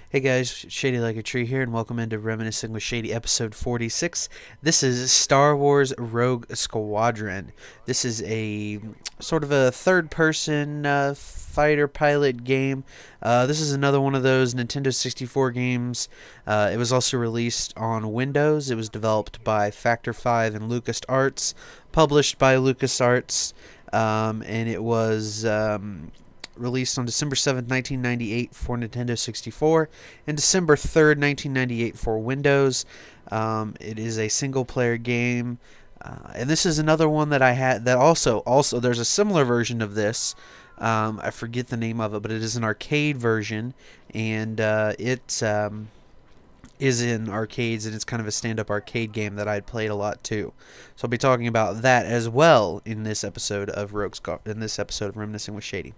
Hey guys, Shadylikeatree here, and welcome into Reminiscing with Shady, episode 46. This is Star Wars Rogue Squadron. This is a sort of a third-person fighter pilot game. This is another one of those Nintendo 64 games. It was also released on Windows. It was developed by Factor 5 and LucasArts, published by LucasArts, and it was released on December 7th, 1998 for Nintendo 64 and December 3rd, 1998 for Windows. It is a single-player game, and this is another one that I had that also there's a similar version of this. I forget the name of it, but it is an arcade version, and it is in arcades, and it's kind of a stand-up arcade game that I'd played a lot too. So I'll be talking about that as well in this episode of Reminiscing with Shady.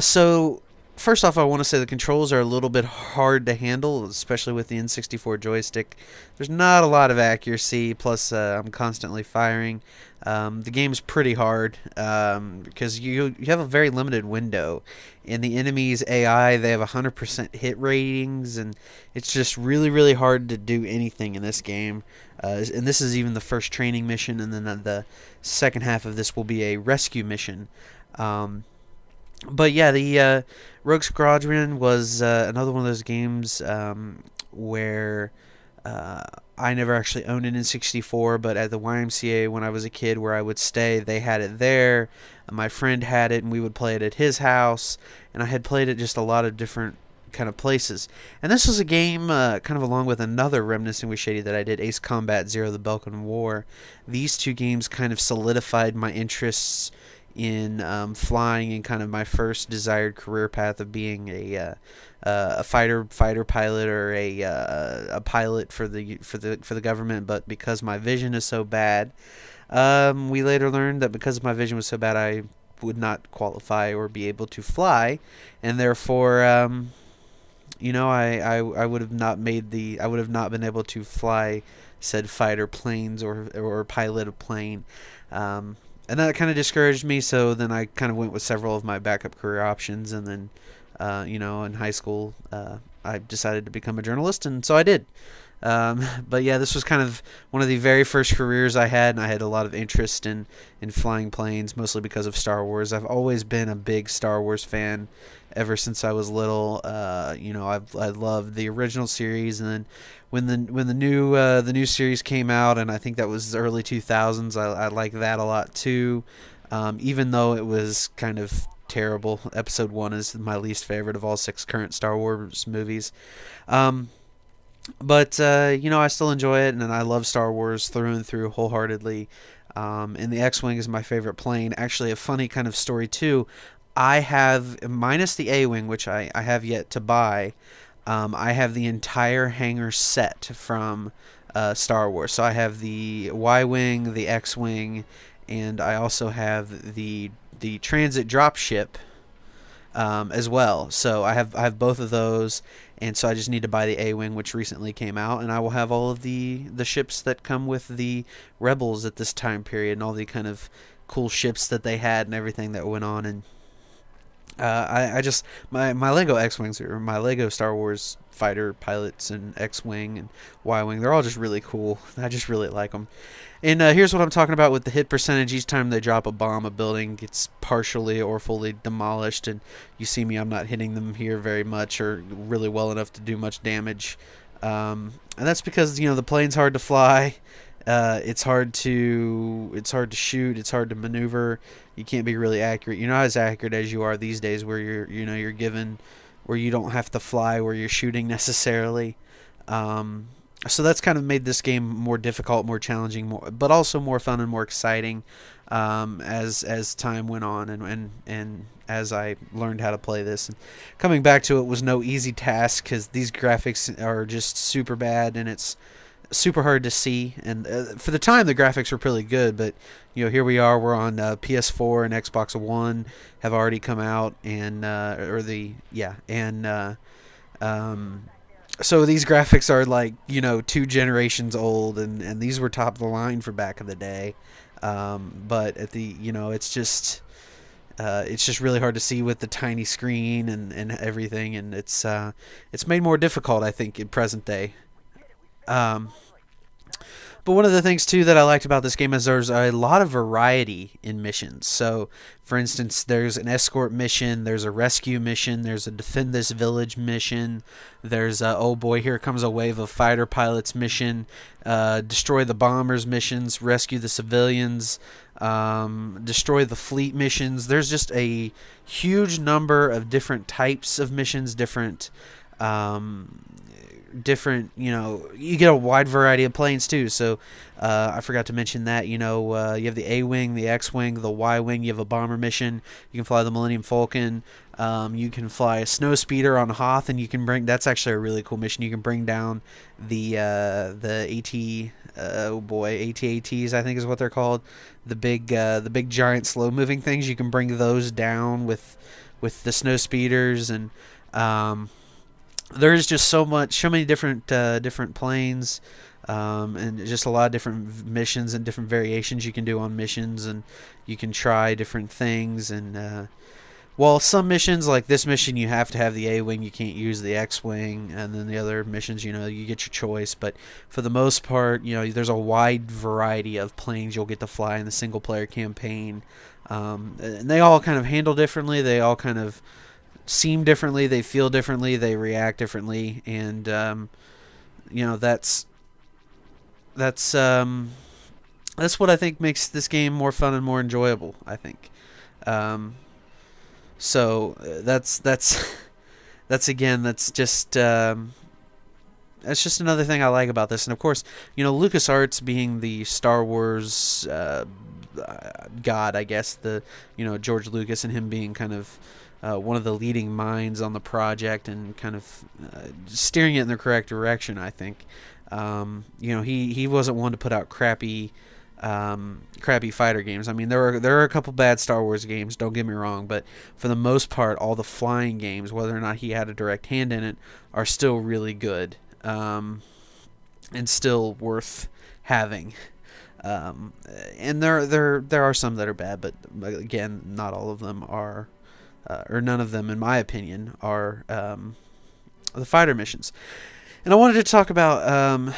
So first off, I want to say the controls are a little bit hard to handle, especially with the N64 joystick. There's not a lot of accuracy, plus I'm constantly firing. The game's pretty hard because you have a very limited window. In the enemies' AI, they have 100% hit ratings, and it's just really hard to do anything in this game. And this is even the first training mission, and then the second half of this will be a rescue mission. But yeah, the Rogue Squadron was another one of those games where I never actually owned an N64, but at the YMCA when I was a kid where I would stay, they had it there. My friend had it, and we would play it at his house, and I had played it just a lot of different kind of places. And this was a game kind of along with another Reminiscing with Shady that I did, Ace Combat Zero: The Balkan War. These two games kind of solidified my interests in flying, and kind of my first desired career path of being a fighter pilot, or a pilot for the government. But because my vision is so bad, we later learned that because my vision was so bad, I would not qualify or be able to fly, and therefore I would have not been able to fly said fighter planes or pilot a plane. And that kind of discouraged me, so then I kind of went with several of my backup career options, and then, in high school, I decided to become a journalist, and so I did. But yeah, this was kind of one of the very first careers I had, and I had a lot of interest in flying planes, mostly because of Star Wars. I've always been a big Star Wars fan ever since I was little. I loved the original series, and then when the new series came out, and I think that was the early 2000s, I liked that a lot too. Even though it was kind of terrible. Episode 1 is my least favorite of all 6 current Star Wars movies. But I still enjoy it, and I love Star Wars through and through wholeheartedly. And the X-Wing is my favorite plane. Actually, a funny kind of story too. I have, minus the A-Wing, which I have yet to buy, I have the entire hangar set from Star Wars. So I have the Y-Wing, the X-Wing, and I also have the transit dropship as well. So I have both of those, and so I just need to buy the A-Wing, which recently came out, and I will have all of the ships that come with the Rebels at this time period, and all the kind of cool ships that they had and everything that went on. And I just my Lego X-Wings, or my Lego Star Wars fighter pilots and X-Wing and Y-Wing, they're all just really cool. I just really like them. And here's what I'm talking about with the hit percentage. Each time they drop a bomb, a building gets partially or fully demolished, and you see me, I'm not hitting them here very much or really well enough to do much damage. And that's because the plane's hard to fly. It's hard to shoot. It's hard to maneuver. You can't be really accurate. You're not as accurate as you are these days, where you're given, where you don't have to fly where you're shooting necessarily. So that's kind of made this game more difficult, more challenging, but also more fun and more exciting as time went on, and as I learned how to play this. And coming back to it was no easy task, because these graphics are just super bad, and it's super hard to see. And for the time, the graphics were pretty good, but here we are. We're on PS4 and Xbox One have already come out, and so these graphics are like 2 generations old, and these were top of the line for back in the day. But at the it's just it's just really hard to see with the tiny screen and everything, and it's made more difficult, I think, in present day. Um, but one of the things too that I liked about this game is there's a lot of variety in missions. So, for instance, there's an escort mission, there's a rescue mission, there's a defend this village mission, there's a oh boy here comes a wave of fighter pilots mission, destroy the bombers missions, rescue the civilians, destroy the fleet missions. There's just a huge number of different types of missions, um, different, you get a wide variety of planes too. So I forgot to mention that, you have the A-Wing, the X-Wing, the Y-Wing. You have a bomber mission. You can fly the Millennium Falcon. You can fly a snow speeder on Hoth, and you can that's actually a really cool mission. You can bring down the AT-ATs, I think is what they're called. The big giant slow moving things. You can bring those down with the snow speeders. And there's just so many different planes, and just a lot of different missions and different variations you can do on missions, and you can try different things. And well, some missions, like this mission, you have to have the A-Wing, you can't use the X-Wing, and then the other missions, you get your choice. But for the most part, there's a wide variety of planes you'll get to fly in the single-player campaign, and they all kind of handle differently. They all kind of seem differently, they feel differently, they react differently, and that's what I think makes this game more fun and more enjoyable, I think. Um, so that's just another thing I like about this. And of course, LucasArts being the Star Wars god, I guess, George Lucas, and him being kind of one of the leading minds on the project and kind of steering it in the correct direction, I think. He wasn't one to put out crappy fighter games. I mean, there are a couple bad Star Wars games, don't get me wrong, but for the most part, all the flying games, whether or not he had a direct hand in it, are still really good, and still worth having. And there are some that are bad, but again, not all of them are, or none of them, in my opinion, are the fighter missions. And I wanted to talk about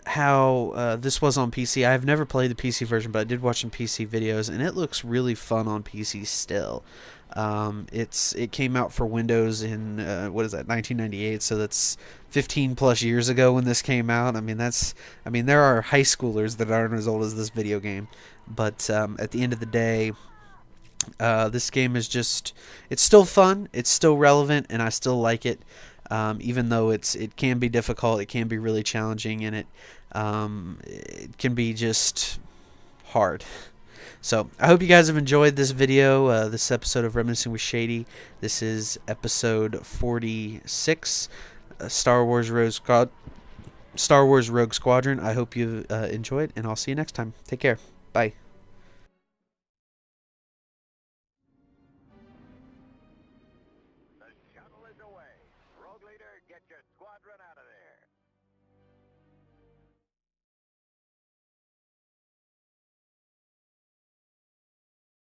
how this was on PC. I've never played the PC version, but I did watch some PC videos, and it looks really fun on PC still. It came out for Windows in 1998, so that's 15 plus years ago when this came out. I mean, there are high schoolers that aren't as old as this video game, but at the end of the day, this game is it's still fun, it's still relevant, and I still like it. Even though it can be difficult, it can be really challenging, and it can be just hard. So I hope you guys have enjoyed this video, this episode of Reminiscing with Shady. This is episode 46, Star Wars Rogue Squadron. I hope you enjoyed, and I'll see you next time. Take care. Bye. The shuttle is away. Rogue leader, get your squadron out of